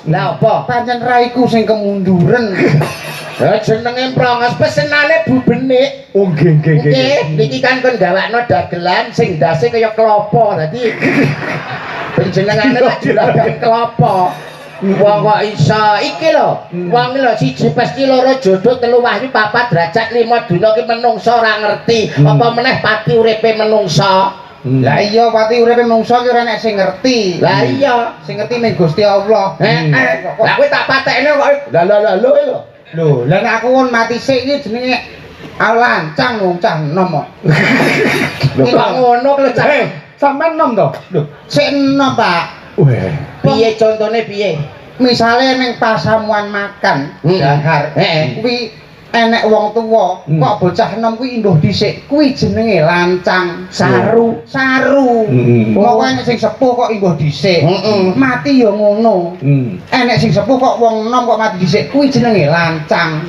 Lah apa? Pancen raiku sing kemunduran. Jenenge prongos pesenane Bu Benik. Oh nggih nggih nggih. Nggih, niki kan kon gawakno dagelan sing ndase kaya klopo. Dadi panjenengane tak juragan klopo. Wong kok iso iki lho. Wong lho siji pasti loro jodoh telu wahyu papat derajat 5 dina ki menungso ora ngerti apa meneh pati uripe menungso. Lah iya pati uripe menungso ki ora nek sing ngerti. Lah iya, Sing ngerti ning Gusti Allah. lah kowe tak patekne kok lah lho. Lho, lah nek aku kon mati sik iki jenenge alancang wong cah enom kok. Lho kok ngono lho cah. Sampeyan nom to? Lho, Sik enom, Pak. weh. Piye contone piye? Misale ning pasamuan makan dahar. Heeh. Kuwi enek wong tuwa kok bocah enom kuwi induh dhisik. Kuwi jenenge lancang, saru. Moko enek sing sepuh kok induh dhisik. Mati ya ngono. Enek sing sepuh kok wong enom kok mati dhisik. Kuwi jenenge lancang.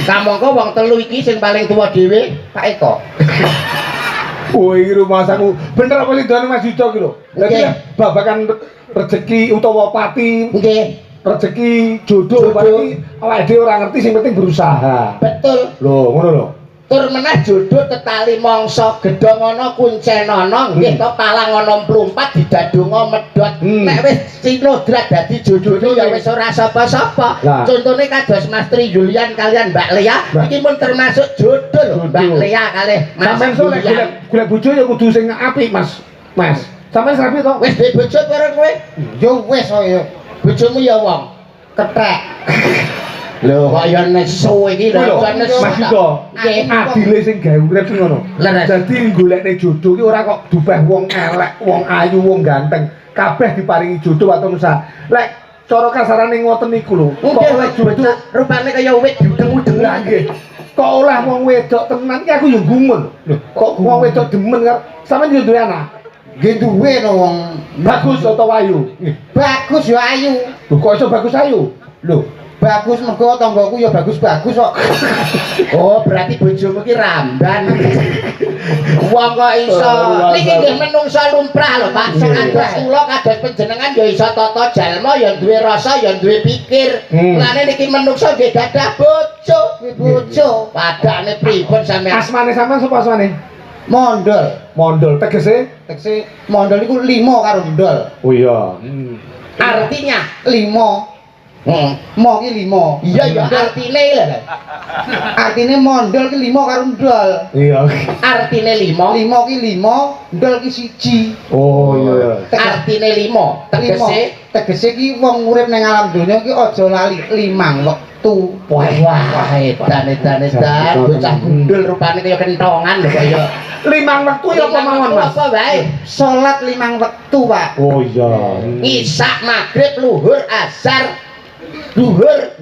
Kamangka wong telu iki sing paling tuwa dhewe Pak Eko. Oh iki rumah saku. Bener apa lidane Mas Yudo ki lho. Dadi babakan rezeki utawa pati, Nggih, rezeki jodoh bareng iki awake dhewe ora ngerti sing penting berusaha. betul. Lho, ngono lho. Tur meneh jodoh tetali mangsa gedhong ana kuncen ana nggih to palang ana mplumpat didadonga medhot. Nek wis sinodrat dadi jodone ya wis ora sapa-sapa. Contone kados Mas Tri Yulian kalian Mbak Lea iki pun termasuk jodoh lho Mbak Lea kalih Mas. Sampeyan sok nek golek bojo ya kudu sing apik, Mas. Mas, sampeyan rapi to? Wis duwe bojo bareng kowe? Yo wis kaya Bojomu ya wong. kethek. Lho, kok ya nesu iki lho, Mas Yudo. Nggih. Adile sing gawe urip ki ngono. Leres. Dadi golekne jodoh ki ora kok dubeh wong elek, wong ayu, wong ganteng. Kabeh diparingi jodoh waton usaha. Lek cara kasarane ngoten niku lho. Kok oleh jodoh rupane kaya wit udeng-udeng lah nggih. Kok oleh wong wedok tenan ki aku ya gumun. Lho, kok wong wedok demen karo sampeyan yo duwe anak. Nggih duwe no wong Bagus utawa ayu? bagus ya ayu. Lho kok iso bagus ayu? Lho, bagus mergo tanggaku ya bagus-bagus kok. Oh, berarti bojomu ki ramban. Wong kok iso. Niki nggih menungsa lumrah lho, Pak. Kados kula kados panjenengan ya iso tata jalma, ya duwe rasa, ya duwe pikir. Mulane niki menungsa nggih gadah bojo. Bojo Padane pripun sampean? Asmane sampean sapa asmane? mondol. Mondol tegese? Tegese mondol iku 5 karo ndol. Oh iya. Artinya 5. Mo ki 5. iya ya artine lho. Artine mondol ki 5 karo ndol. Iya. Artine 5. 5 ki 5, ndol ki 1. Oh iya. Artine 5. Tegese ki wong urip ning alam donya ki aja lali 5 wektu. Wah, edan bocah gundul rupane kaya kentongan lho kaya 5 wektu ya apa mawon, Mas? Apa wae? Salat 5 wektu, Pak. Oh iya. Isak, maghrib, luhur, asar, luhur,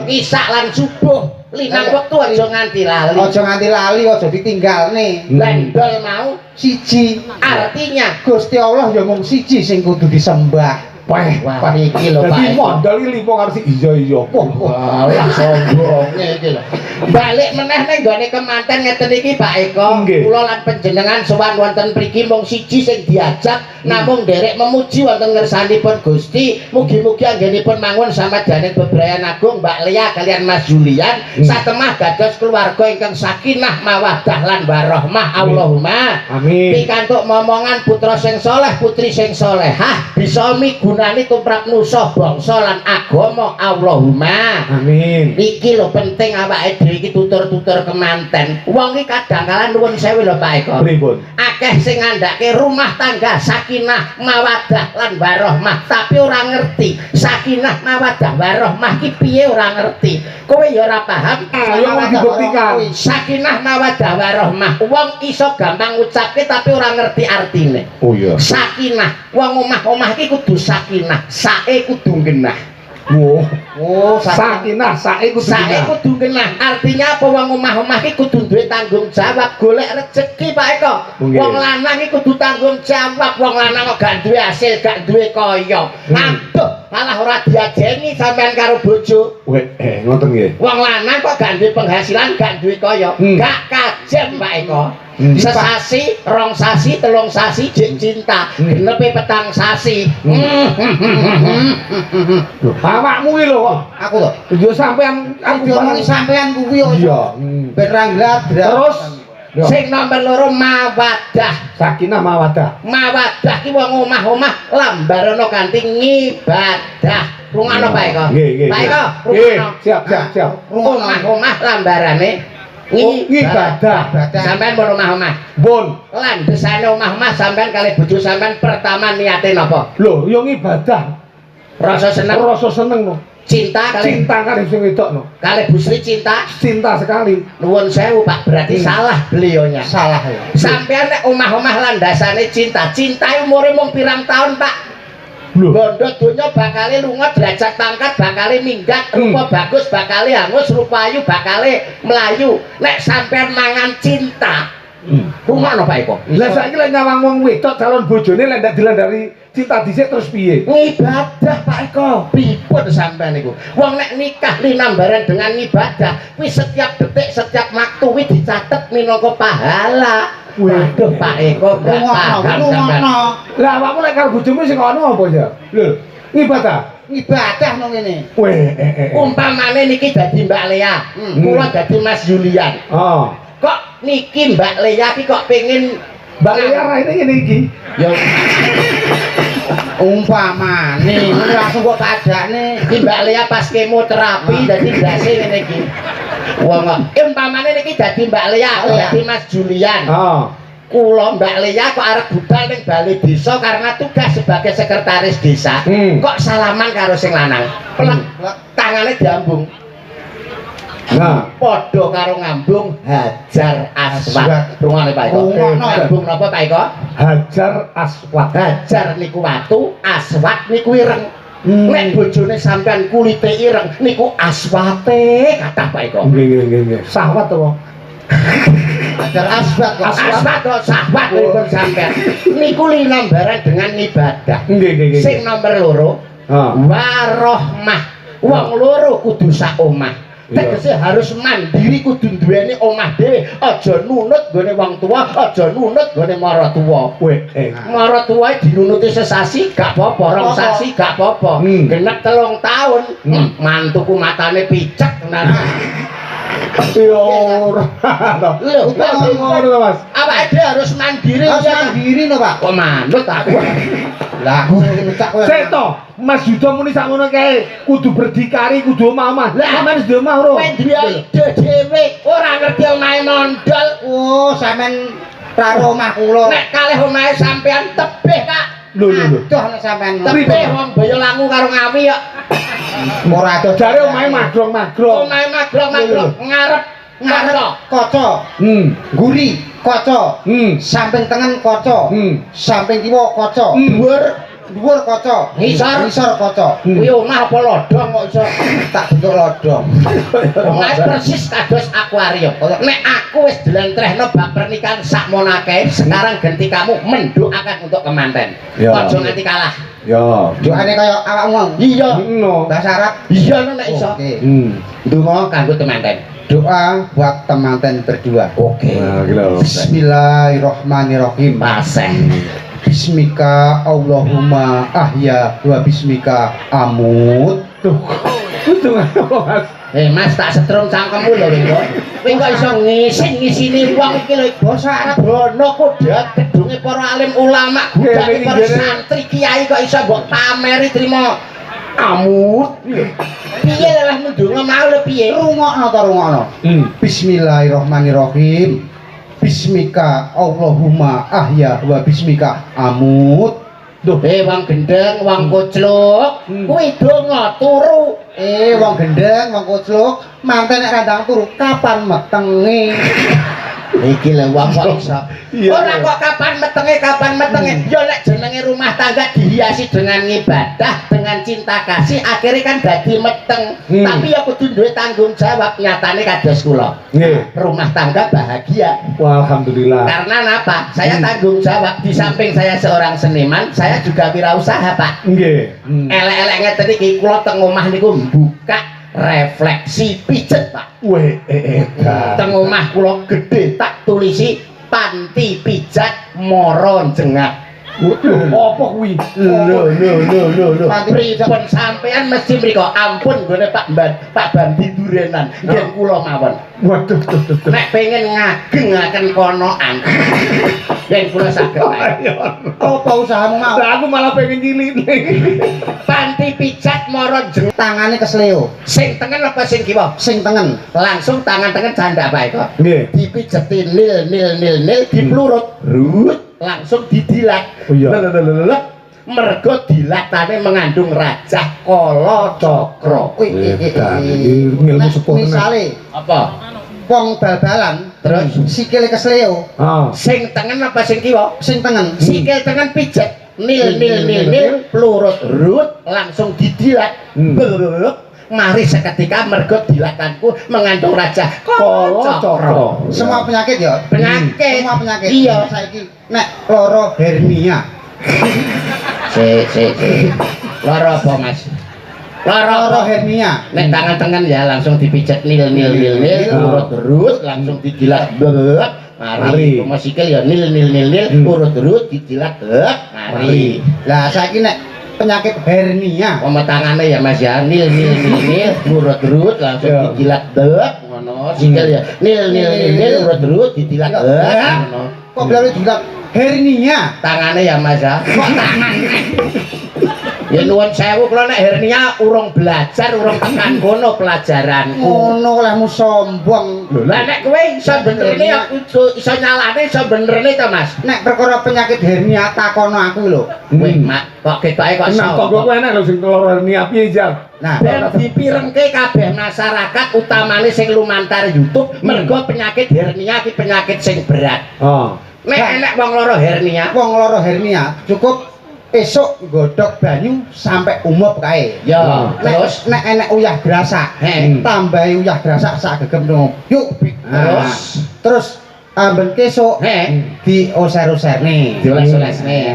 isak lan subuh. 5 wektu aja nganti lali. Aja nganti lali, aja ditinggalne. Lendol mau 1. artinya Gusti Allah ya mung 1 sing kudu disembah. wah iki lho Pak. Dadi modal iki 5 karo iya. Wah, sombonge iki lho. Balik meneh ning gone kemanten ngeten iki Pak Eko. Kula lan panjenengan sowan wonten mriki mung 1 sing diajak namung nderek memuji wonten ngersanipun Gusti. Mugi-mugi anggenipun mangun samadyaning bebrayan agung Mbak Lea kalian Mas Julian satemah dados keluarga ingkang sakinah mawaddah lan warahmah. Allahumma amin. Pikantuk momongan putra sing saleh, putri sing salehah bisa migunani tumrap nusa bangsa lan agama. Allahumma Amin. Iki lho penting awake dhewe iki tutur-tutur kemanten. Wong iki kadang-kala nuwun sewu lho Pak Eko. Pripun? Akeh sing ngandhake rumah tangga sakinah mawaddah lan warahmah tapi ora ngerti sakinah mawaddah warahmah iki piye ora ngerti. Kowe ya ora paham. Ayo mau dibuktikan. Sakinah mawaddah warahmah wong iso gampang ngucapke tapi ora ngerti artine. Oh iya. Sakinah wong omah-omah iki kudu sakinah, sae kudu genah. Oh, sakinah, sae kudu genah. Artinya apa wong omah-omah iki kudu duwe tanggung jawab golek rezeki Pak Eko. Wong lanang iki kudu tanggung jawab. Wong lanang kok gak duwe hasil, gak duwe kaya. Aduh, malah ora diajeni sampean karo bojo. Ngoten nggih. Wong lanang kok gak duwe penghasilan, gak duwe kaya. Gak kajem Pak Eko. Sesasi, rong sasi, telung sasi jek cinta. Genepe petang sasi. Awakmu iki lho kok. Aku lho. Yo sampean Aku diomongi sampean kuwi yo. Iya. Ben ra nglar. Terus sing nomor loro mawaddah. Sakinah mawaddah. Mawaddah ki wong omah-omah lambarana kanthi ngibadah. Rungokno Pak Eko. Pak Eko, rungokno. Siap. Omah-omah lambarane ngibadah. Sampeyan pun omah-omah. Pun. Lan desane omah-omah sampeyan kali bojo sampeyan pertama niate napa? Lho, yo ngibadah. Rasa seneng no. cinta Kali sing wedok no. Kali Bu Sri cinta Sekali. nuwun sewu Pak, berarti salah beliaunya. Salah ya. Sampeyan nek omah-omah landasane cinta umure mung pirang tahun Pak. Lho, Bondo donya bakale lunga derajat pangkat bakale minggat, rupa bagus bakale hangus, rupa ayu bakale melayu. Nek sampeyan mangan cinta, rungokno Pak Eko. lah saiki lek nyawang wong wedok calon bojone lek ndak dilandari cinta dhisik terus piye? Ngibadah Pak Eko. Pripun sampean niku? Wong nek nikah linambaran dengan ibadah, kuwi setiap detik, setiap waktu kuwi dicatet minangka pahala. Waduh Pak Eko, gak paham sampean. Lah awakmu lek karo bojomu sing ono apa ya? Lho, ibadah. Ibadah nang ngene. Umpamane niki dadi Mbak Lea, kula dadi Mas Julian. Oh. Kok niki Mbak Lea iki kok pengin Mbak Lea raine ngene iki. ya Umpamane langsung kok kadane iki Mbak Lea pas kemoterapi dadi ndase ngene iki. Wong umpamane niki dadi Mbak Lea, dadi Mas Julian. Oh. Kula Mbak Lea kok arep budal ning balai desa karena tugas sebagai sekretaris desa. Kok salaman karo sing lanang. Plek tangane diambung. Nah, Padha karo ngambung Hajar Aswad. Rungokne Pak Eko. Ngambung napa Pak Eko? Hajar Aswad. Hajar niku watu, Aswad niku ireng. Nek bojone sampean kulite ireng niku aswate kathah Pak Eko. Nggih. Sahwat to. Hajar Aswad. Aswad kok sahwat pun sampean. Niku linambaran dengan ibadah. Nggih. Sing nomor loro, warohmah. Wong loro kudu sak omah. Tegese harus mandiri, kudu duweni omah dhewe. Aja nunut gone wong tuwa, aja nunut gone maratuwa. Maratuwa dinunuti sesasi gak apa-apa, rong sasi gak apa-apa. Genep 3 tahun, mantuku matane picek tenan. Yo ora. Lho, ngono to, Mas. awake dhewe harus mandiri Harus ya. mandiri no, Pak. Kok manut aku. Lah aku ngecak kowe. Sik to, Mas Yuda muni sak ngono kae, kudu berdikari, kudu omah-omah. Lah sampean wis omah ora? Kowe duwe ide dhewe, ora ngerti omahe mondol. Oh, sampean karo omah kula. Nek kalih omahe sampean tebih, Pak. Lho. Aduh nek sampean Tebih wong Boyolangu karo Ngawi kok. ora ado Jare omahe magrong-magrong. Omahe magrong-magrong ngarep kaca. Guri kaca. Samping tengen kaca. Samping kiwa kaca. Dhuwur kaca. Ngisor kaca. Kuwi omah apa lodong kok iso Tak bentuk lodong. omahe persis kados akuarium. Nek aku wis dilentrehno bab pernikahan sakmono akeh, sekarang ganti kamu mendoakan untuk kemanten. Aja nganti kalah. Ya. Doane kaya awakmu. Iya. No. Bahasa Arab. Iya nek iso. Oke. Ndonga kanggo kemanten. Doa buat temanten berdua. Oke. Nah, gitu. Bismillahirrahmanirrahim. Paseh. Bismika Allahumma ahya wa bismika amut. Tuh. Kudu ngono, Mas. Mas tak setrum cangkemmu lho Ringo. Kowe kok iso ngisini wong iki lho basa Arab. Bono kudat gedunge para alim ulama, gudake para santri kiai kok iso mbok pameri trima amut. Piye lah mendonga mau lho piye? Rungokno ta rungokno. Bismillahirrahmanirrahim. Bismika Allahumma ahya wa bismika amut. Duh, wong gendeng, wong kocluk, kuwi donga turu. Wong gendeng, wong kocluk, manten nek randang turu kapan metenge? Iki lho wong kok iso. Ora kok kapan metenge. Ya nek jenenge rumah tangga dihiasi dengan ibadah, dengan cinta kasih, akhirnya kan dadi meteng. Tapi ya kudu duwe tanggung jawab, nyatane kados kula. Nggih. Rumah tangga bahagia. Wah, alhamdulillah. Karena apa? Saya tanggung jawab, di samping saya seorang seniman, saya juga wirausaha, Pak. Nggih. Elek-elek ngeten iki kula teng omah niku buka refleksi pijet, Pak. Weh, Teng omah kula gedhe tak tulisi panti pijat mara jengah. Apa kuwi? Lho. Pripun sampean mesti mriko ampun nggone Pak Bandi Durenan ngen kula mawon. Waduh. Nek pengen ngagengaken konoan. Yen kula saged ae. Apa usahamu mau? Lah aku malah pengen nyiline. Panti pijat mara jeng Tangane kesleo. sing tengen apa sing kiwa? Sing tengen. Langsung tangan tengen candak bae kok. Nggih. Dipijeti nil diplurut rut langsung didilat. Oh iya. Lelelelelelek. Mergo dilatane mengandung rajah kala cakra. Ngilmu sepuh tenan. Misale Apa? wong bal-balan Terus sikile kesleo. Ah. sing tengen apa sing kiwa? Sing tengen. Sikil tengen pijet nil plurut rut langsung didilat. Lelelelelek. Mari seketika mergo dilatanku mengandung rajah kala cakra. Semua penyakit ya? Penyakit. Semua penyakit. Iya. Saiki nek lara hernia. Lara apa, Mas? Lara Lara hernia. nek tangan tengen ya langsung dipijet nil urut langsung dijilat mari sikil ya nil urut dijilat mari. Lah saiki nek penyakit hernia. Tangane ya Mas ya nil urut langsung dijilat ngono sikil ya nil urut dijilat ngono. Kok baru dibilang hernia? Tangane ya Mas ya. Kok tangan? Ya nuwun sewu kula nek hernia urung belajar, urung tekan kono pelajaranku. Ngono lehmu sombong. Lah nek kowe iso benerne ya iso nyalane iso benerne to Mas. Nek perkara penyakit hernia takono aku lho. Kowe mak kok ketoke kok Nang tonggo enak lho sing lara hernia piye jar. Nah, ben dipirengke kabeh masyarakat utamane sing lumantar YouTube mergo penyakit hernia iki penyakit sing berat. Oh. Nek enek wong lara hernia, wong lara hernia cukup esuk godhog banyu sampai umup kae. ya terus nek enek uyah grasak, tambahi uyah grasak sak gegem no. Yuk, terus amben kesuk dioser-oserne. dioles-olesne.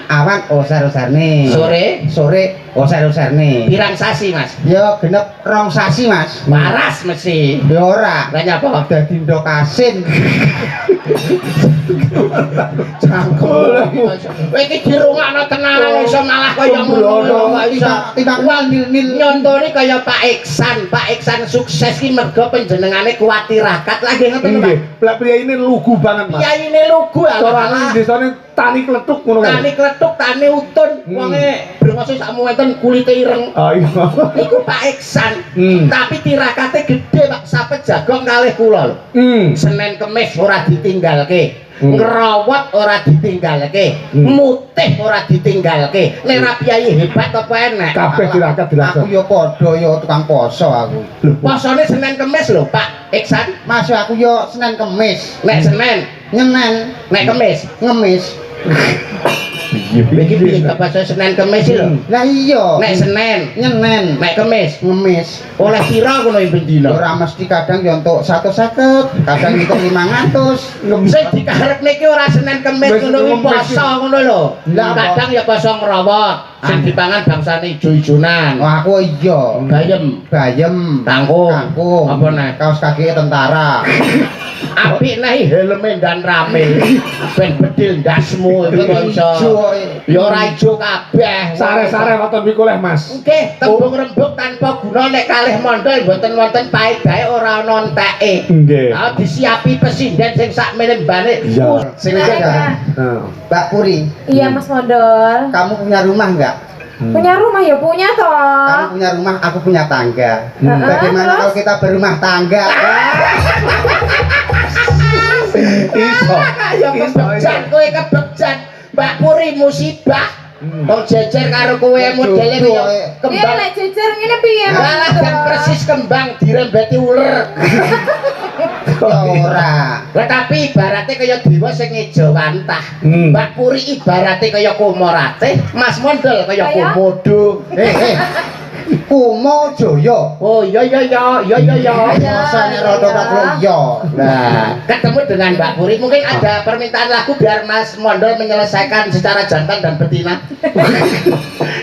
Awan oser-oserne. Sore oser-oserne. Pirang sasi Mas? Ya genep 2 sasi Mas. Waras mesti. Ya ora. Lah nyapa? Dadi ndok asin. Kowe iki dirungokno tenan iso malah kaya ngono iso. Timbang nil Nyontone kaya Pak Iksan. Pak Iksan sukses ki mergo panjenengane kuwati rakat lagi ngoten lho Pak. Lah priya ini lugu banget Mas. Yaine lugu Carane desane tani kletuk ngono kan. Tani kletuk, tani utun, wonge brengose sakmu enten kulite ireng. Ah iya. Iku Pak Iksan. Tapi tirakate gede Pak, sapet jagong kalih kula lho. Senin Kemis ora ditinggalke. Ngerawat ora ditinggalke, mutih ora ditinggalke. Nek rapiyayi hebat apa enek? Kabeh tirakat Aku ya padha ya tukang poso aku. Posone Senin Kemis lho, Pak Iksan. Mas aku ya Senin Kemis. Nek Senin, Nyenen, nek Kemis. ngemis. Iki piye poso Senin Kemis lho? Lah iya. Nek Senin, nyenen, nek Kemis. ngemis. Oleh pira ngono ing dina? Ora mesti kadang ya entuk 150, kadang entuk 500. Sing dikarepne iki ora Senin Kemis ngono kuwi poso ngono lho. Kadang ya poso ngrawat. Sing dipangan bangsane ijo-ijonan. Oh aku iya. Bayem, tangkung. Apa nek kaos kaki tentara. Apik nek helme dan rame. Ben bedil ndasmu iku kok iso. Ya ora ijo kabeh. Sare-sare waton pikuleh Mas. Nggih, tembung rembug tanpa guna nek kalih mondol mboten wonten paedahe ora ana enteke. Nggih. Ah disiapi presiden sing sakmene mbane. Sing iki ya. Mbak Puri. Iya Mas Mondol. Kamu punya rumah enggak? Punya rumah ya punya toh. Kamu punya rumah, aku punya tangga. Bagaimana kalau kita berumah tangga? Iso. Ya kebekjan kowe kebekjan. Mbak Puri musibah. Wong jejer karo kowe modele kaya Iya kembang. lek jejer ngene piye Mas? Malah kan persis kembang dirembeti uler. Ora. Lah tapi ibaratnya kaya dewa sing ngejo wantah. Mbak Puri ibaratnya kaya Komorate, Mas Mondol kaya Kaya? Komodo. Kumo Joyo. Oh iya. Rasanya rodo yo. Nah, ketemu dengan Mbak Puri, mungkin ada permintaan lagu biar Mas Mondol menyelesaikan secara jantan dan betina.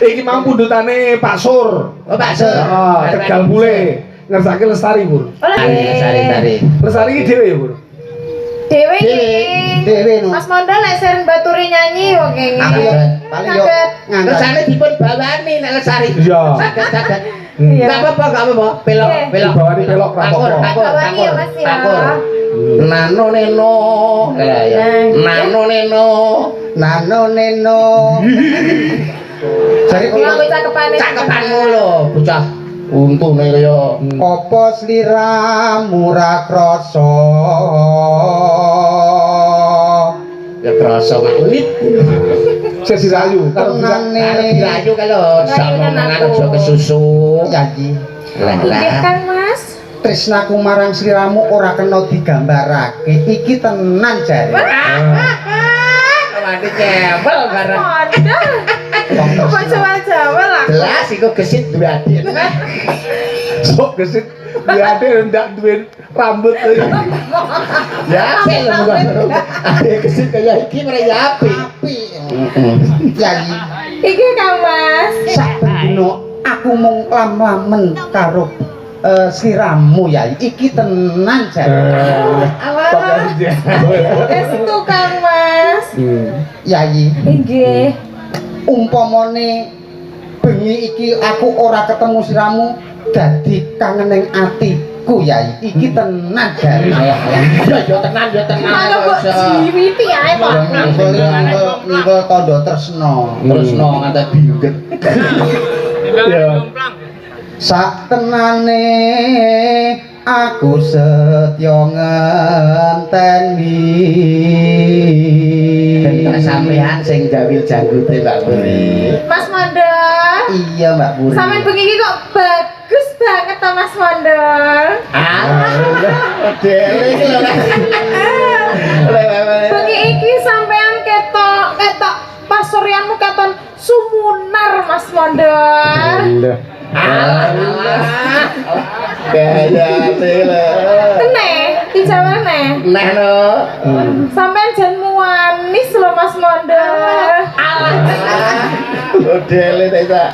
Iki mau pundutane Pak Sur. Oh, Pak Sur. Tegal Bule. Ngersake Lestari, Bur. Oleh. Sari. Lestari iki dhewe ya, Bur. Dewe iki. dhewe no. Mas Mondol nek seren baturi nyanyi yo kenging. Aku yo paling yo Terus ane dipun bawani nek Lesari. Iya. Saged-saged. Iya. Enggak apa-apa, enggak apa-apa. Pelok, Oke. pelok. Dibawani pelok ra Takur, apa-apa. takur, Bawani ya, Mas, ya. takur. Nano neno. Lah ya. Nano neno. Nano neno. Jare Kula kok cakepane. Cakepanmu lho, bocah. Untune kaya apa sliramu ra krasa. ya krasa menit. Sing dirayu karo Tengane. Dirayu kalau sama mangan aja kesusu. Janji. Lah Nggih lah. Kang Mas. Tresnaku marang sliramu ora kena digambarake. Iki tenan jare. Mati cebel bareng. Mondol. Kok Jawa-Jawa lah. Jelas iku gesit duwe adit. sok gesit diade ndak duwe rambut. Ya, apik lho bukan. Ade gesit kaya iki mere ya apik. Apik. Janji. Iki Kang Mas. Saben dina aku mung lam-lamen karo sliramu ya. Iki tenan jare. Awal. Estu Kang Mas. Yayi. Nggih. Umpamane bengi iki aku ora ketemu sliramu dadi kangening atiku ya iki tenan jare. Ya tenan Mangga kok jiwiti ae Pak. Ninggal tandha tresna. terus no nganti binget. Ya. Sak tenane aku setya ngenteni. Tak sampean sing gawil janggute Mbak Puri. Mas Mondol. Iya Mbak Puri. Sampeyan bengi iki kok bagus banget to Mas Mondol. Dele iki lho kan. Bengi iki sampeyan ketok pasuryanmu katon sumunar Mas Mondol. Kaya tele. Teneh, dijawab neh. Nah no. Sampeyan jan manis lho Mas Mondol. Dele ta.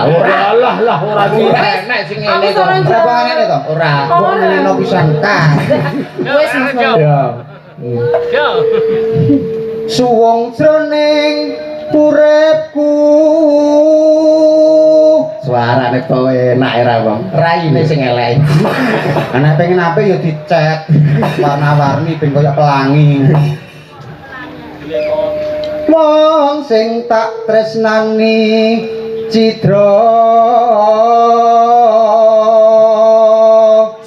Ora lah ora ki. enak sing ngene Aku kok. tolong Berapa ngene to? Ora. Kok ngene pisan kan. Wes Mas Mondol. Ya. Suwung jroning uripku. Suarane kok enak ora wong. Raine sing elek. Anak pengen apa ya dicet warna-warni ben koyo pelangi. Wong sing tak tresnani cidra.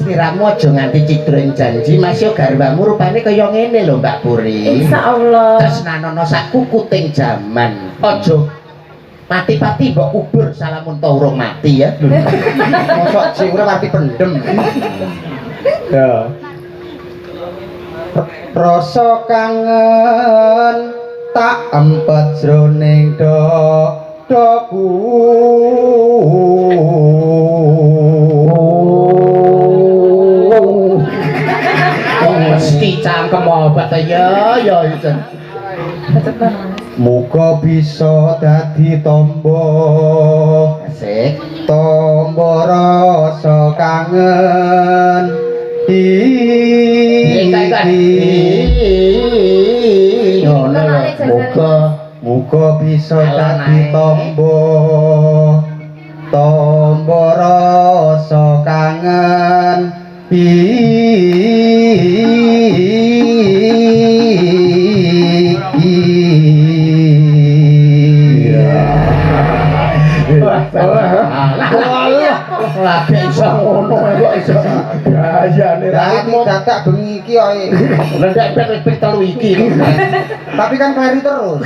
Sliramu aja nganti cidring janji Mas yo garwamu rupane kaya ngene lho Mbak Puri. Insyaallah. Tresnanono sak kukuting jaman. Aja pati-pati mbok kubur salamun ta urung mati ya. Mosok sing urip arti pendem. Ya. Rasa kangen tak empet jroning doku. Mesti cangkem obat ya itu. Muga bisa dadi tombo. Asik. Tombo rasa kangen Ngono lho. muga bisa dadi Alon tombo rasa kangen Lah iso ngono kok iso. Gayane Dadi dadak bengi iki kok. Lah nek pet telu iki. Tapi kan kleri terus.